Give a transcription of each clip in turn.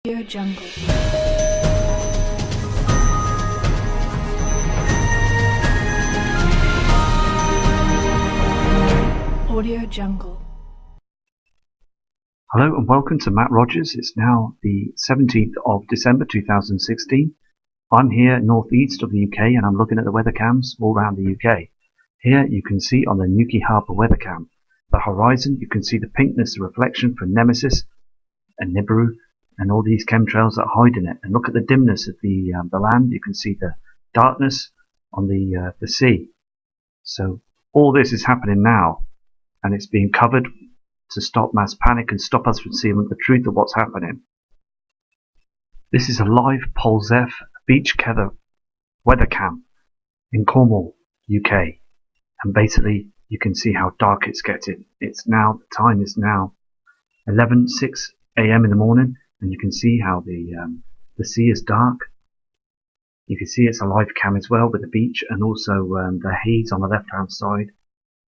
Audio Jungle. Audio Jungle. Hello and welcome to Matt Rogers. It's now the 17th of December 2016. I'm here northeast of the UK and I'm looking at the weather cams all around the UK. Here you can see on the Newquay Harbour weather cam, the horizon, you can see the pinkness, the reflection from Nemesis and Nibiru and all these chemtrails that hide in it. And look at the dimness of the land, you can see the darkness on the sea. So all this is happening now and it's being covered to stop mass panic and stop us from seeing the truth of what's happening. This is a live Polzef beach weather cam in Cornwall, UK. And basically you can see how dark it's getting. It's now, the time is now 11:06 a.m. in the morning, and you can see how the sea is dark. You can see it's a live cam as well with the beach and also the haze on the left hand side.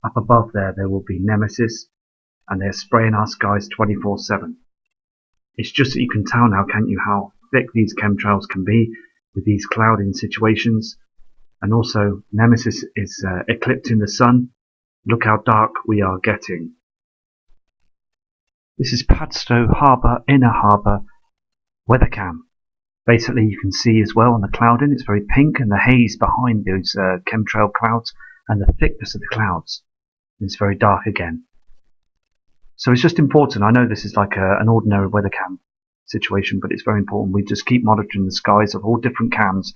Up above there will be Nemesis, and they're spraying our skies 24/7. It's just that you can tell now, can't you, how thick these chemtrails can be with these clouding situations. And also Nemesis is eclipsing the sun. Look how dark we are getting. This is Padstow Harbour, Inner Harbour weather cam. Basically you can see as well on the clouding, it's very pink, and the haze behind those chemtrail clouds and the thickness of the clouds. It's very dark again. So it's just important. I know this is like an ordinary weather cam situation, but it's very important. We just keep monitoring the skies of all different cams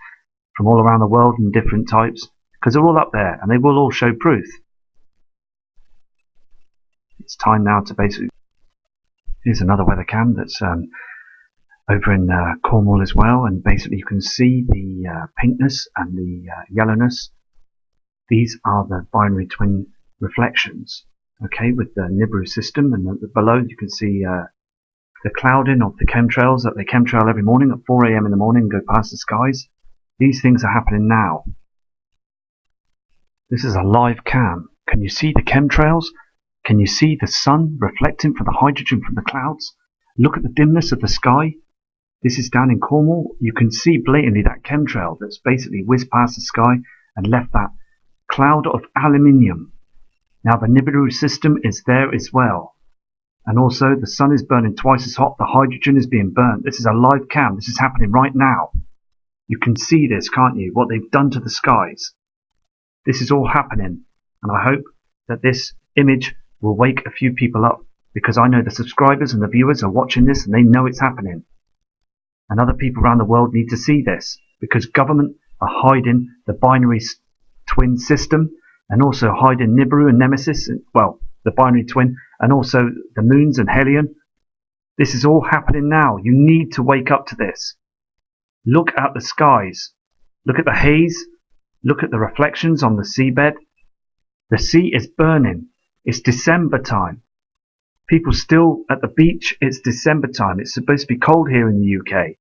from all around the world and different types, because they're all up there and they will all show proof. It's time now to basically... Here's another weather cam that's over in Cornwall as well, and basically you can see the pinkness and the yellowness. These are the binary twin reflections, okay, with the Nibiru system, and below you can see the clouding of the chemtrails that they chemtrail every morning at 4 a.m. in the morning and go past the skies. These things are happening now. This is a live cam. Can you see the chemtrails? Can you see the sun reflecting from the hydrogen from the clouds? Look at the dimness of the sky. This is down in Cornwall. You can see blatantly that chemtrail that's basically whizzed past the sky and left that cloud of aluminium. Now the Nibiru system is there as well. And also the sun is burning twice as hot. The hydrogen is being burnt. This is a live cam. This is happening right now. You can see this, can't you? What they've done to the skies. This is all happening. And I hope that this image will wake a few people up, because I know the subscribers and the viewers are watching this and they know it's happening. And other people around the world need to see this, because government are hiding the binary twin system and also hiding Nibiru and Nemesis, well, the binary twin, and also the moons and Helion. This is all happening now. You need to wake up to this. Look at the skies. Look at the haze. Look at the reflections on the seabed. The sea is burning. It's December time. People still at the beach. It's December time. It's supposed to be cold here in the UK.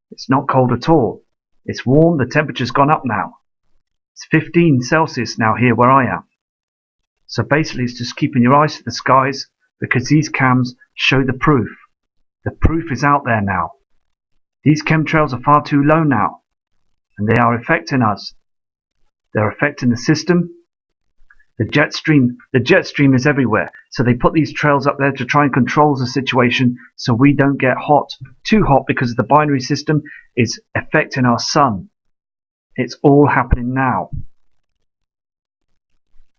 It's not cold at all. It's warm. The temperature's gone up now. It's 15 Celsius now here where I am. So basically it's just keeping your eyes to the skies, because these cams show the proof. The proof is out there now. These chemtrails are far too low now, and they are affecting us. They're affecting the system. The jet stream is everywhere. So they put these trails up there to try and control the situation so we don't get hot, too hot, because the binary system is affecting our sun. It's all happening now.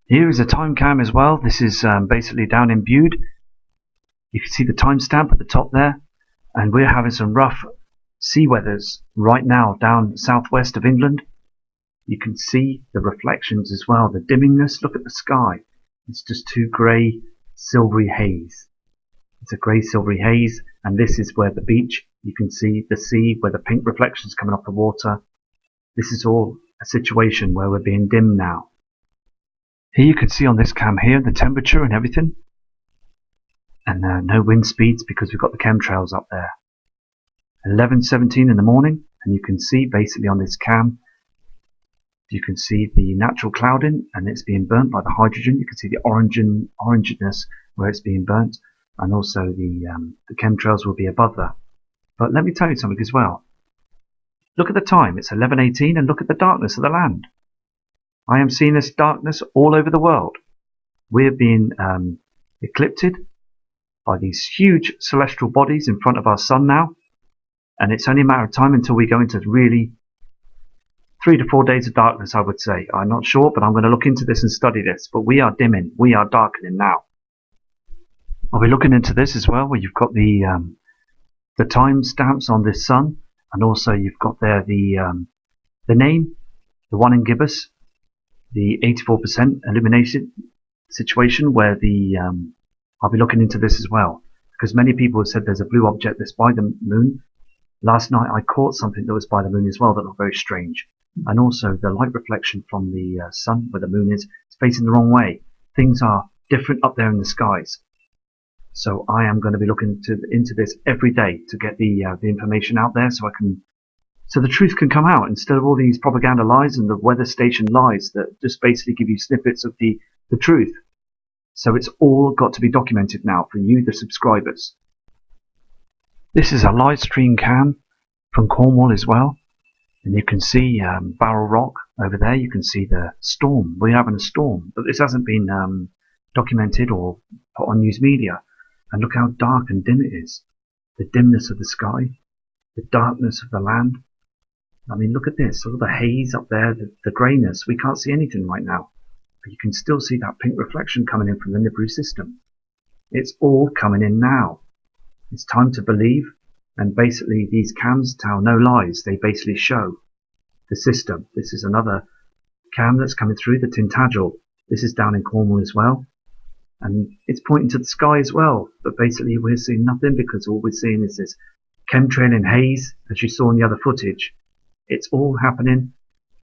Here is a time cam as well. This is basically down in Bude. You can see the timestamp at the top there, and we're having some rough sea weathers right now down southwest of England. You can see the reflections as well, the dimmingness. Look at the sky. It's just too grey, silvery haze. It's a grey, silvery haze, and this is where the beach, you can see the sea where the pink reflections coming off the water. This is all a situation where we're being dimmed now. Here you can see on this cam here the temperature and everything, and no wind speeds because we've got the chemtrails up there. 11:17 in the morning, and you can see basically on this cam, you can see the natural clouding and it's being burnt by the hydrogen. You can see the orangeness where it's being burnt, and also the chemtrails will be above that. But let me tell you something as well. Look at the time, it's 11:18, and look at the darkness of the land. I am seeing this darkness all over the world. We're being eclipsed by these huge celestial bodies in front of our sun now, and it's only a matter of time until we go into really 3 to 4 days of darkness, I would say. I'm not sure, but I'm going to look into this and study this. But we are dimming, we are darkening now. I'll be looking into this as well, where you've got the time stamps on this sun, and also you've got there the name, the one in gibbous, the 84% illumination situation, where I'll be looking into this as well, because many people have said there's a blue object that's by the moon. Last night I caught something that was by the moon as well that looked very strange. And also the light reflection from the sun, where the moon is, it's facing the wrong way. Things are different up there in the skies. So I am going to be looking into this every day to get the information out there, so the truth can come out instead of all these propaganda lies and the weather station lies that just basically give you snippets of the truth. So it's all got to be documented now for you, the subscribers. This is a live stream cam from Cornwall as well. And you can see Barrel Rock over there. You can see the storm. We're having a storm, but this hasn't been documented or put on news media. And look how dark and dim it is. The dimness of the sky, the darkness of the land. I mean, look at this. Look at the haze up there, the greyness. We can't see anything right now. But you can still see that pink reflection coming in from the Nibiru system. It's all coming in now. It's time to believe. And basically these cams tell no lies. They basically show the system. This is another cam that's coming through, the Tintagel. This is down in Cornwall as well. And it's pointing to the sky as well. But basically we're seeing nothing, because all we're seeing is this chemtrail and haze, as you saw in the other footage. It's all happening.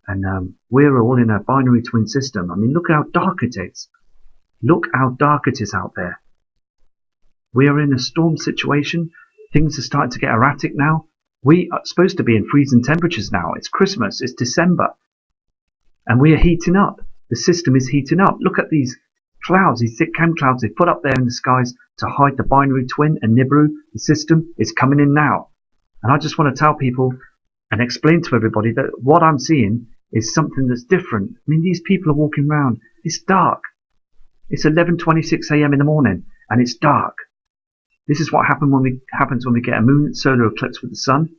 And we're all in a binary twin system. I mean, look how dark it is. Look how dark it is out there. We are in a storm situation. Things are starting to get erratic now. We are supposed to be in freezing temperatures now. It's Christmas, it's December. And we are heating up. The system is heating up. Look at these clouds, these thick cam clouds they put up there in the skies to hide the binary twin and Nibiru. The system is coming in now. And I just want to tell people and explain to everybody that what I'm seeing is something that's different. I mean, these people are walking around. It's dark. It's 11:26 a.m. in the morning and it's dark. This is what happens when we get a moon solar eclipse with the sun.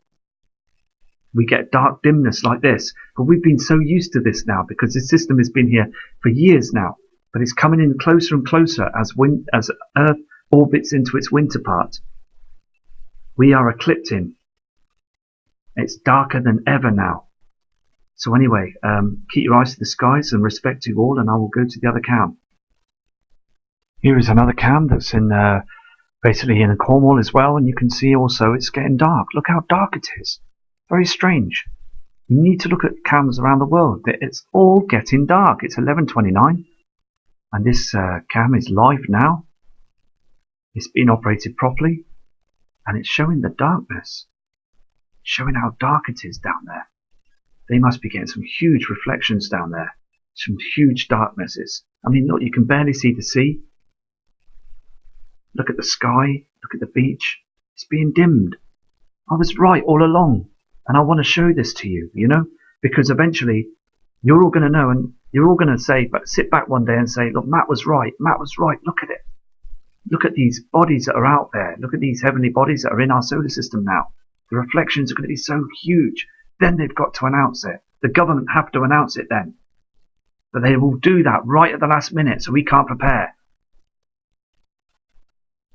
We get dark dimness like this. But we've been so used to this now because this system has been here for years now. But it's coming in closer and closer as Earth orbits into its winter part. We are eclipsing. It's darker than ever now. So anyway, keep your eyes to the skies and respect to you all, and I will go to the other cam. Here is another cam that's in basically in Cornwall as well, and you can see also it's getting dark. Look how dark it is. Very strange. You need to look at cams around the world. It's all getting dark. It's 11:29, and this cam is live now. It's been operated properly, and it's showing the darkness. It's showing how dark it is down there. They must be getting some huge reflections down there. Some huge darknesses. I mean, look, you can barely see the sea. Look at the sky, look at the beach. It's being dimmed. I was right all along. And I want to show this to you, you know, because eventually you're all going to know and you're all going to say, but sit back one day and say, look, Matt was right. Matt was right. Look at it. Look at these bodies that are out there. Look at these heavenly bodies that are in our solar system now. The reflections are going to be so huge. Then they've got to announce it. The government have to announce it then. But they will do that right at the last minute, so we can't prepare.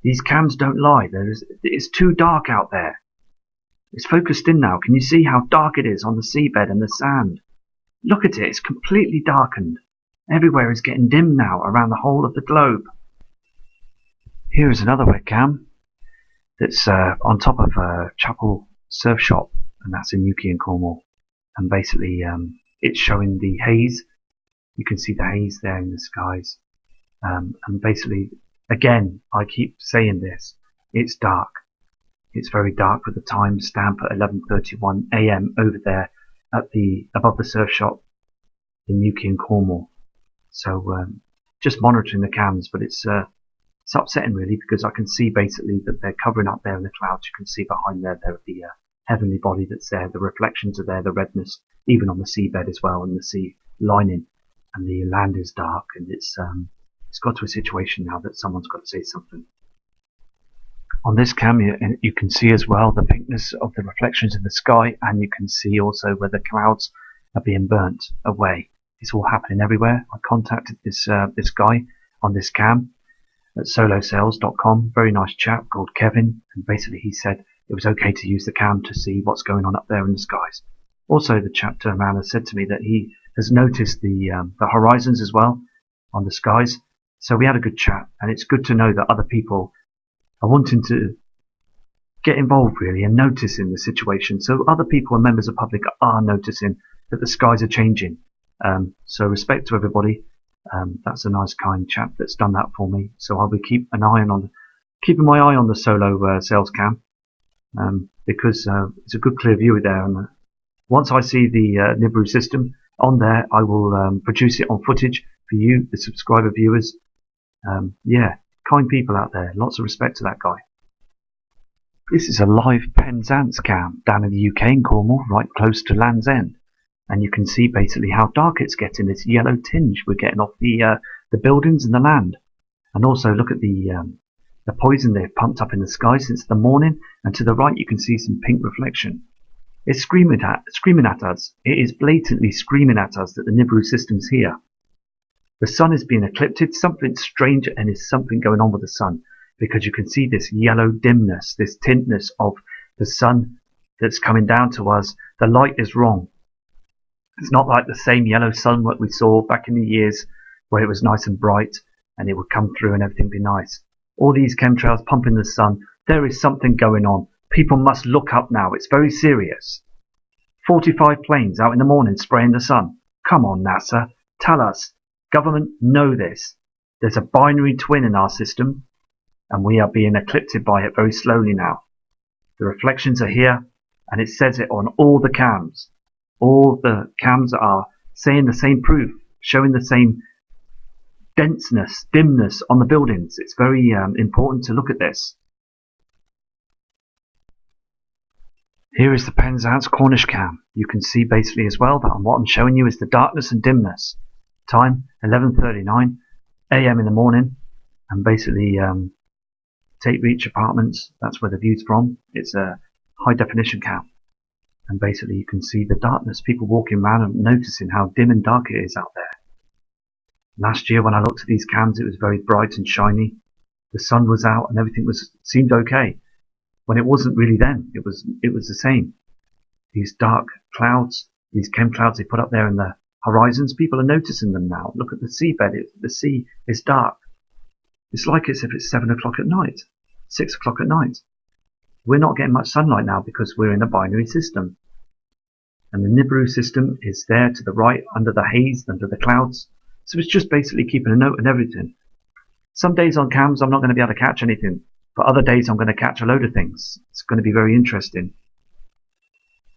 These cams don't lie. It's too dark out there. It's focused in now. Can you see how dark it is on the seabed and the sand? Look at it. It's completely darkened. Everywhere is getting dim now around the whole of the globe. Here is another webcam that's on top of a chapel surf shop, and that's in Newquay in Cornwall. And basically it's showing the haze. You can see the haze there in the skies. And basically, again, I keep saying this, it's dark. It's very dark with the time stamp at 11:31 a.m. over there at above the surf shop in Newquay in Cornwall. So just monitoring the cams, but it's It's upsetting really, because I can see basically that they're covering up there in the clouds. You can see behind there the heavenly body that's there. The reflections are there, the redness, even on the seabed as well, and the sea lining, and the land is dark, and it's got to a situation now that someone's got to say something. On this cam, you can see as well the pinkness of the reflections in the sky, and you can see also where the clouds are being burnt away. It's all happening everywhere. I contacted this guy on this cam at solosales.com, very nice chap called Kevin, and basically he said it was okay to use the cam to see what's going on up there in the skies. Also, the chap turned around and said to me that he has noticed the horizons as well on the skies. So we had a good chat, and it's good to know that other people are wanting to get involved really and noticing the situation. So other people and members of the public are noticing that the skies are changing. So respect to everybody. That's a nice kind chap that's done that for me. So I'll be keeping my eye on the solo sales cam, because it's a good clear view there. And once I see the Nibiru system on there, I will produce it on footage for you, the subscriber viewers. Yeah, kind people out there. Lots of respect to that guy. This is a live Penzance cam down in the UK in Cornwall, right close to Land's End. And you can see basically how dark it's getting, this yellow tinge we're getting off the buildings and the land. And also look at the poison they've pumped up in the sky since the morning, and to the right you can see some pink reflection. It's screaming at us. It is blatantly screaming at us that the Nibiru system's here. The sun is being eclipsed. Something strange, and there's something going on with the sun, because you can see this yellow dimness, this tintness of the sun that's coming down to us. The light is wrong. It's not like the same yellow sun that we saw back in the years where it was nice and bright and it would come through and everything be nice. All these chemtrails pumping the sun. There is something going on. People must look up now. It's very serious. 45 planes out in the morning spraying the sun. Come on, NASA. Tell us. Government know this. There's a binary twin in our system, and we are being eclipsed by it very slowly now. The reflections are here, and it says it on all the cams. All the cams are saying the same proof, showing the same denseness, dimness on the buildings. It's very important to look at this. Here is the Penzance Cornish cam. You can see basically as well that what I'm showing you is the darkness and dimness. Time 11:39 AM in the morning, and basically Tate Reach Apartments, that's where the view's from. It's a high definition cam, and basically you can see the darkness, people walking around and noticing how dim and dark it is out there. Last year when I looked at these cams, it was very bright and shiny. The sun was out and everything seemed okay, when it wasn't really then. It was the same. These dark clouds, these chem clouds they put up there in the horizons, people are noticing them now. Look at the seabed. The sea is dark. It's like as if it's 7 o'clock at night, 6 o'clock at night. We're not getting much sunlight now because we're in a binary system. And the Nibiru system is there to the right, under the haze, under the clouds. So it's just basically keeping a note and everything. Some days on cams I'm not going to be able to catch anything, but other days I'm going to catch a load of things. It's going to be very interesting.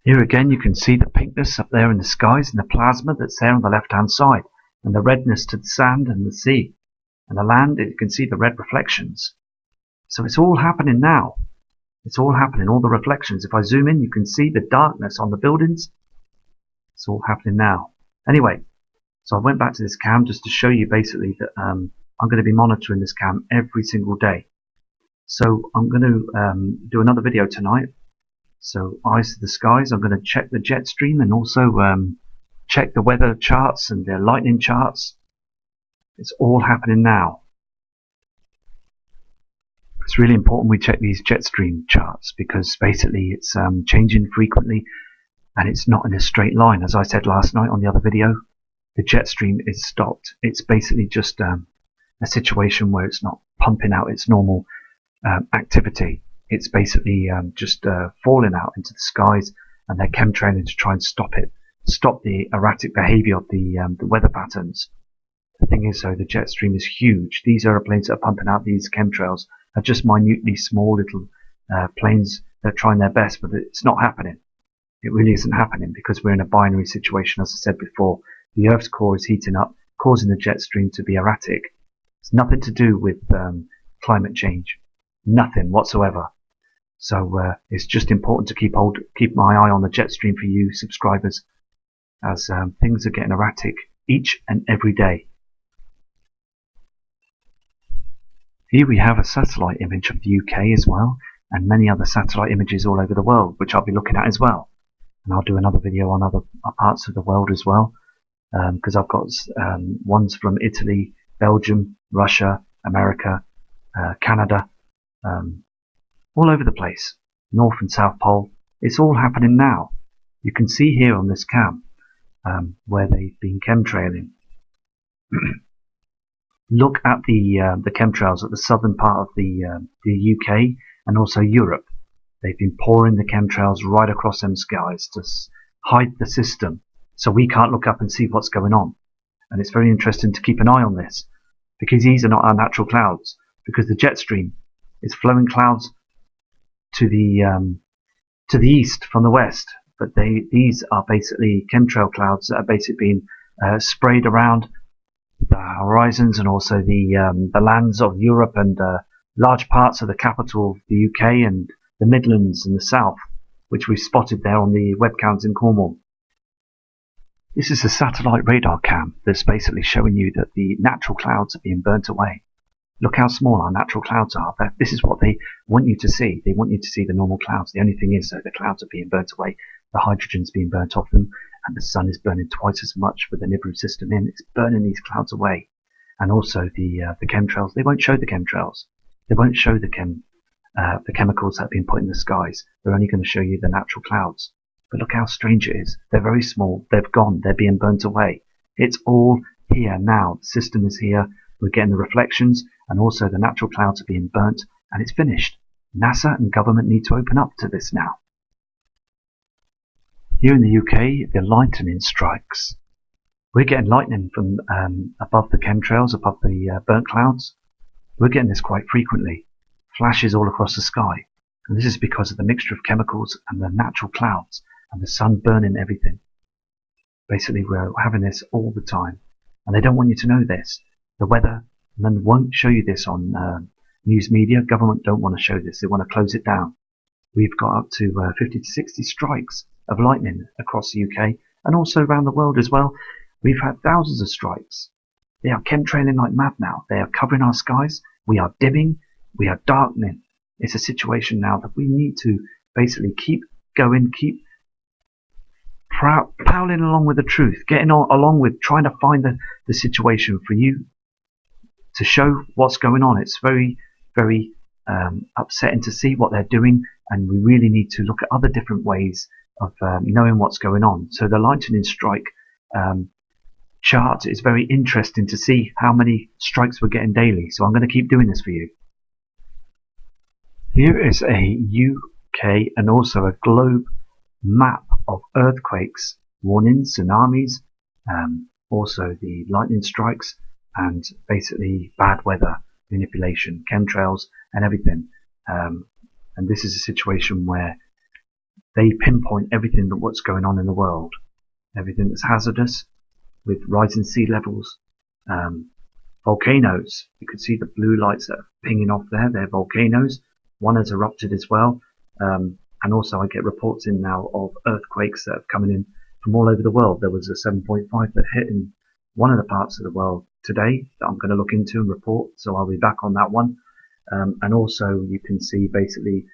Here again you can see the pinkness up there in the skies and the plasma that's there on the left hand side, and the redness to the sand and the sea. And the land, you can see the red reflections. So it's all happening now. It's all happening, all the reflections. If I zoom in, you can see the darkness on the buildings. It's all happening now. Anyway, so I went back to this cam just to show you basically that I'm going to be monitoring this cam every single day. So I'm going to do another video tonight. So eyes to the skies, I'm going to check the jet stream and also check the weather charts and the lightning charts. It's all happening now. It's really important we check these jet stream charts, because basically it's changing frequently and it's not in a straight line. As I said last night on the other video, the jet stream is stopped. It's basically just a situation where it's not pumping out its normal activity. It's basically just falling out into the skies, and they're chemtrailing to try and stop it, stop the erratic behavior of the weather patterns. The thing is, though, the jet stream is huge. These aeroplanes that are pumping out these chemtrails are just minutely small little planes that are trying their best, but it's not happening. It really isn't happening, because we're in a binary situation. As I said before, the Earth's core is heating up, causing the jet stream to be erratic. It's nothing to do with climate change. Nothing whatsoever. So it's just important to keep my eye on the jet stream for you subscribers, as things are getting erratic each and every day. Here we have a satellite image of the UK as well, and many other satellite images all over the world, which I'll be looking at as well. And I'll do another video on other parts of the world as well, because I've got ones from Italy, Belgium, Russia, America, Canada, all over the place, North and South Pole. It's all happening now. You can see here on this cam where they've been chemtrailing. Look at the chemtrails at the southern part of the UK and also Europe. They've been pouring the chemtrails right across them skies to hide the system, so we can't look up and see what's going on. And it's very interesting to keep an eye on this, because these are not our natural clouds, because the jet stream is flowing clouds to the east from the west, but these are basically chemtrail clouds that are basically being sprayed around the horizons and also the lands of Europe and large parts of the capital of the UK and the Midlands and the South, which we've spotted there on the webcams in Cornwall. This is a satellite radar cam that's basically showing you that the natural clouds are being burnt away. Look how small our natural clouds are. This is what they want you to see. They want you to see the normal clouds. The only thing is that the clouds are being burnt away, the hydrogen's being burnt off them, and the sun is burning twice as much with the Nibiru system in. It's burning these clouds away. And also the chemtrails, they won't show the chemtrails. They won't show the chemicals that have been put in the skies. They're only going to show you the natural clouds. But look how strange it is. They're very small. They've gone. They're being burnt away. It's all here now. The system is here. We're getting the reflections, and also the natural clouds are being burnt, and it's finished. NASA and government need to open up to this now. Here in the UK, the lightning strikes. We're getting lightning from above the chemtrails, above the burnt clouds. We're getting this quite frequently. Flashes all across the sky. And this is because of the mixture of chemicals and the natural clouds and the sun burning everything. Basically, we're having this all the time. And they don't want you to know this. The weather men won't show you this on news media. Government don't want to show this. They want to close it down. We've got up to 50 to 60 strikes of lightning across the UK and also around the world as well. We've had thousands of strikes. They are chemtrailing like mad now. They are covering our skies. We are dimming. We are darkening. It's a situation now that we need to basically keep going, keep prowling along with the truth, getting along with trying to find the situation for you to show what's going on. It's very, very upsetting to see what they're doing, and we really need to look at other different ways of knowing what's going on. So the lightning strike chart is very interesting to see how many strikes we're getting daily. So I'm going to keep doing this for you. Here is a UK and also a globe map of earthquakes, warnings, tsunamis, also the lightning strikes, and basically bad weather, manipulation, chemtrails, and everything. And this is a situation where they pinpoint everything that what's going on in the world, everything that's hazardous, with rising sea levels, volcanoes. You can see the blue lights that are pinging off there. They're volcanoes. One has erupted as well. And also I get reports in now of earthquakes that are coming in from all over the world. There was a 7.5 that hit in one of the parts of the world today that I'm going to look into and report. So I'll be back on that one. And also you can see basically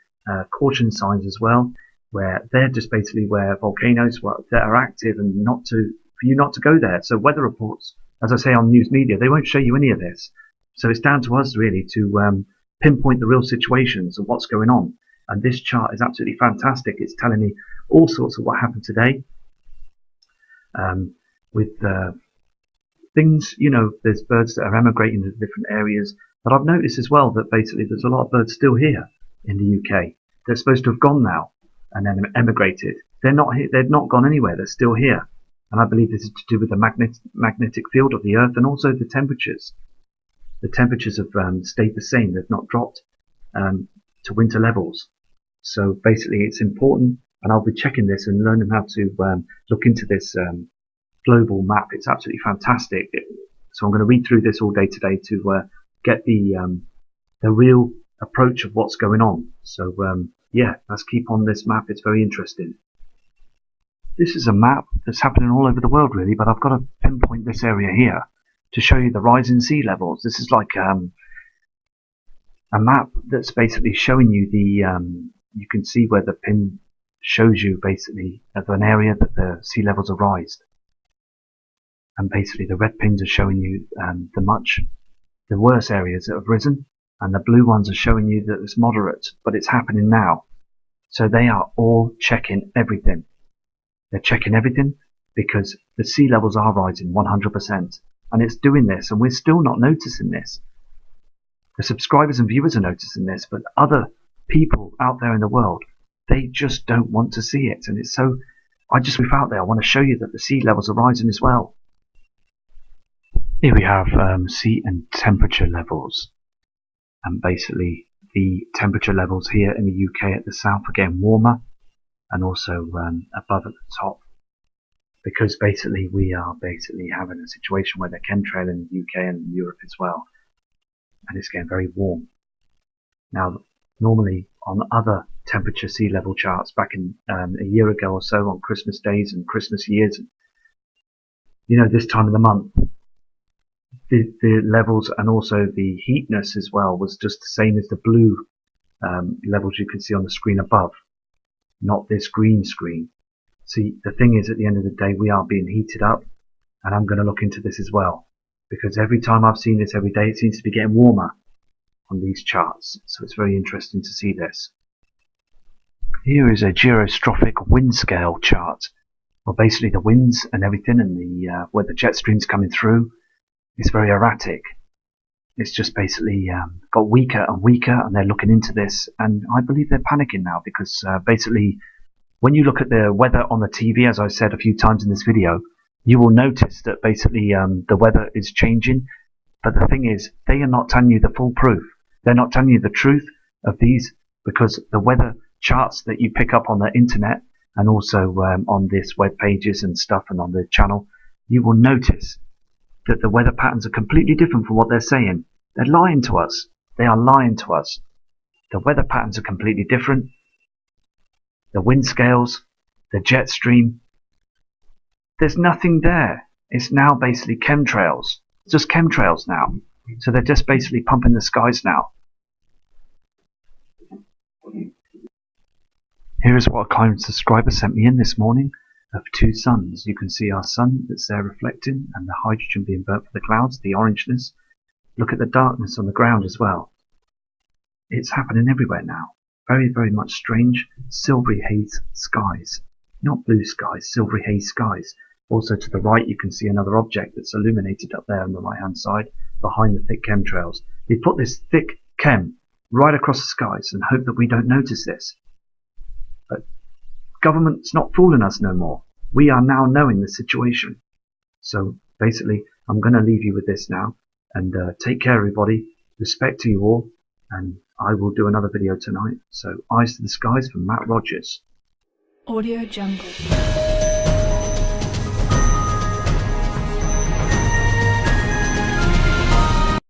caution signs as well, where they're just basically where volcanoes that are active and for you not to go there. So weather reports, as I say on news media, they won't show you any of this. So it's down to us really to pinpoint the real situations of what's going on. And this chart is absolutely fantastic. It's telling me all sorts of what happened today. With things, you know, there's birds that are emigrating to different areas. But I've noticed as well that basically there's a lot of birds still here in the UK. They're supposed to have gone now and then emigrated. They're not here. They've not gone anywhere. They're still here. And I believe this is to do with the magnetic field of the Earth and also the temperatures. The temperatures have stayed the same. They've not dropped to winter levels. So basically it's important, and I'll be checking this and learning how to look into this global map. It's absolutely fantastic. So I'm going to read through this all day today to get the the real approach of what's going on. So yeah, let's keep on this map. It's very interesting. This is a map that's happening all over the world really, but I've got to pinpoint this area here to show you the rise in sea levels. This is like a map that's basically showing you the you can see where the pin shows you basically of an area that the sea levels are rised, and basically the red pins are showing you the worse areas that have risen, and the blue ones are showing you that it's moderate, but it's happening now. So they are all checking everything. They're checking everything because the sea levels are rising 100%, and it's doing this, and we're still not noticing this. The subscribers and viewers are noticing this, but other people out there in the world, they just don't want to see it. And it's so, with out there, I want to show you that the sea levels are rising as well. Here we have sea and temperature levels, and basically the temperature levels here in the UK at the south are getting warmer, and also above at the top, because basically we are having a situation where they're chemtrail in the UK and in Europe as well, and it's getting very warm. Now, normally on other temperature sea level charts back in a year ago or so, on Christmas days and Christmas years, you know, this time of the month, the levels and also the heatness as well was just the same as the blue levels you can see on the screen above, not this green screen. See, the thing is, at the end of the day, we are being heated up, and I'm going to look into this as well, because every time I've seen this every day, it seems to be getting warmer on these charts. So it's very interesting to see this. Here is a gyrostrophic wind scale chart. Well, basically the winds and everything, and the where the jet stream's coming through, is very erratic. It's just basically got weaker and weaker, and they're looking into this, and I believe they're panicking now, because basically when you look at the weather on the TV, as I said a few times in this video, you will notice that basically the weather is changing, but the thing is, they are not telling you the full proof. They're not telling you the truth of these, because the weather charts that you pick up on the internet and also on this web pages and stuff and on the channel, you will notice that the weather patterns are completely different from what they're saying. They're lying to us. They are lying to us. The weather patterns are completely different. The wind scales, the jet stream, there's nothing there. It's now basically chemtrails. It's just chemtrails now. So they're just basically pumping the skies now. Here is what a kind subscriber sent me in this morning of two suns. You can see our sun that's there reflecting, and the hydrogen being burnt for the clouds, the orangeness. Look at the darkness on the ground as well. It's happening everywhere now. Very, very much strange silvery haze skies. Not blue skies, silvery haze skies. Also to the right you can see another object that's illuminated up there on the right hand side behind the thick chemtrails. They put this thick chem right across the skies and hope that we don't notice this. But government's not fooling us no more. We are now knowing the situation. So basically I'm going to leave you with this now, and take care everybody, respect to you all, and I will do another video tonight. So eyes to the skies from Matt Rogers. Audio Jungle.